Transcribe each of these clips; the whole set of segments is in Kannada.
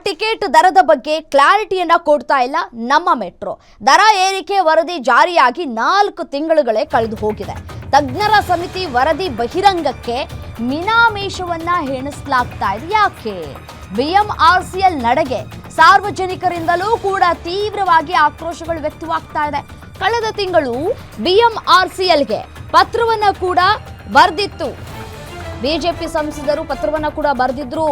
ಟಿಕೆಟ್ ದರದ ಬಗ್ಗೆ ಕ್ಲಾರಿಟಿಯನ್ನ ಕೊಡ್ತಾ ಇಲ್ಲ ನಮ್ಮ ಮೆಟ್ರೋ. ದರ ಏರಿಕೆ ವರದಿ ಜಾರಿಯಾಗಿ 4 ತಿಂಗಳುಗಳೇ ಕಳೆದು ಹೋಗಿದೆ. ತಜ್ಞರ ಸಮಿತಿ ವರದಿ ಬಹಿರಂಗಕ್ಕೆ ಮಿನಾಮೇಷವನ್ನ ಹೆಣಿಸಲಾಗ್ತಾ ಇದೆ. ಯಾಕೆ? ಬಿಎಂಆರ್ಸಿಎಲ್ ನಡೆಗೆ ಸಾರ್ವಜನಿಕರಿಂದಲೂ ಕೂಡ ತೀವ್ರವಾಗಿ ಆಕ್ರೋಶಗಳು ವ್ಯಕ್ತವಾಗ್ತಾ ಇದೆ. ಕಳೆದ ತಿಂಗಳು ಬಿಎಂಆರ್ಸಿಎಲ್ಗೆ ಪತ್ರವನ್ನ ಕೂಡ ಬರೆದಿತ್ತು. ಬಿಜೆಪಿ ಸಂಸದರು ಪತ್ರವನ್ನ ಕೂಡ ಬರೆದಿದ್ರು.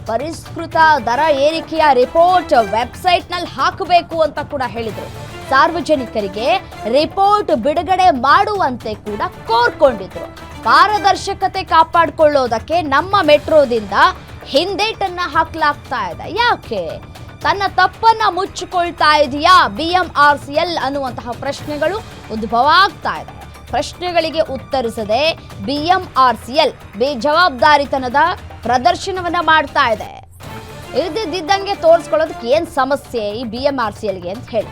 ಪರಿಷ್ಕೃತ ದರ ಏರಿಕೆಯ ರಿಪೋರ್ಟ್ ವೆಬ್ಸೈಟ್ನಲ್ಲಿ ಹಾಕಬೇಕು ಅಂತ ಕೂಡ ಹೇಳಿದ್ರು. ಸಾರ್ವಜನಿಕರಿಗೆ ರಿಪೋರ್ಟ್ ಬಿಡುಗಡೆ ಮಾಡುವಂತೆ ಕೂಡ ಕೋರ್ಕೊಂಡಿದ್ರು. ಪಾರದರ್ಶಕತೆ ಕಾಪಾಡಿಕೊಳ್ಳೋದಕ್ಕೆ ನಮ್ಮ ಮೆಟ್ರೋದಿಂದ ಹಿಂದೇಟನ್ನ ಹಾಕಲಾಗ್ತಾ ಇದೆ. ಯಾಕೆ? ತನ್ನ ತಪ್ಪನ್ನ ಮುಚ್ಚಿಕೊಳ್ತಾ ಇದೆಯಾ ಬಿಎಂಆರ್ಸಿಎಲ್ ಅನ್ನುವಂತಹ ಪ್ರಶ್ನೆಗಳು ಉದ್ಭವ ಆಗ್ತಾ ಇದೆ. ಪ್ರಶ್ನೆಗಳಿಗೆ ಉತ್ತರಿಸದೆ ಬಿಎಂಆರ್ಸಿಎಲ್ ಬೇಜವಾಬ್ದಾರಿತನದ ಪ್ರದರ್ಶನವನ್ನ ಮಾಡ್ತಾ ಇದೆ. ಇದ್ದಿದ್ದಂಗೆ ತೋರಿಸ್ಕೊಳ್ಳೋದಕ್ಕೆ ಏನ್ ಸಮಸ್ಯೆ ಈ ಬಿಎಂಆರ್ಸಿಎಲ್ಗೆ ಅಂತ ಹೇಳಿ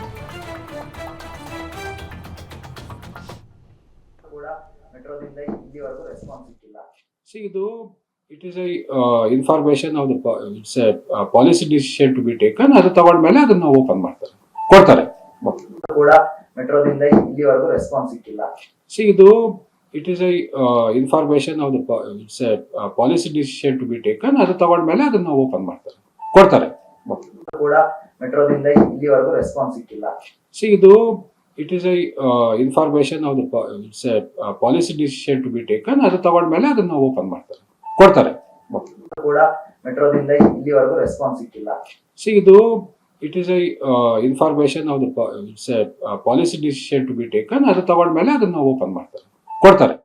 ಇದು it is information of policy decision to be taken. ಅದು ತಗೊಂಡ್ಮೇಲೆ ಅದನ್ನ ಓಪನ್ ಮಾಡ್ತಾರೆ, ಕೊಡ್ತಾರೆ. ಕೂಡ ಮೆಟ್ರೋದಿಂದ ಇಲ್ಲಿವರೆಗೂ ರೆಸ್ಪಾನ್ಸ್ ಸಿಕ್ಕಿಲ್ಲ. ಇದು it is information of policy decision to be taken. ಅದು ತಗೊಂಡ್ಮೇಲೆ ಅದನ್ನ ಓಪನ್ ಮಾಡ್ತಾರೆ, ಕೊಡ್ತಾರೆ. ಕೂಡ ಮೆಟ್ರೋದಿಂದ ಇಲ್ಲಿವರೆಗೂ ರೆಸ್ಪಾನ್ಸ್ ಸಿಕ್ಕಿಲ್ಲ. ಇದು it is information of policy decision to be taken. ಅದು ತಗೊಂಡ್ಮೇಲೆ ಅದನ್ನ ಓಪನ್ ಮಾಡ್ತಾರೆ, ಕೊಡ್ತಾರೆ. ಕೂಡ ಮೆಟ್ರೋದಿಂದ ಇಲ್ಲಿವರೆಗೂ ರೆಸ್ಪಾನ್ಸ್ ಸಿಕ್ಕಿಲ್ಲ. ಇದು it is information of policy decision to be taken. ಅದು ತಗೊಂಡ್ಮೇಲೆ ಅದನ್ನ ಓಪನ್ ಮಾಡ್ತಾರೆ, ಕೊಡ್ತಾರೆ.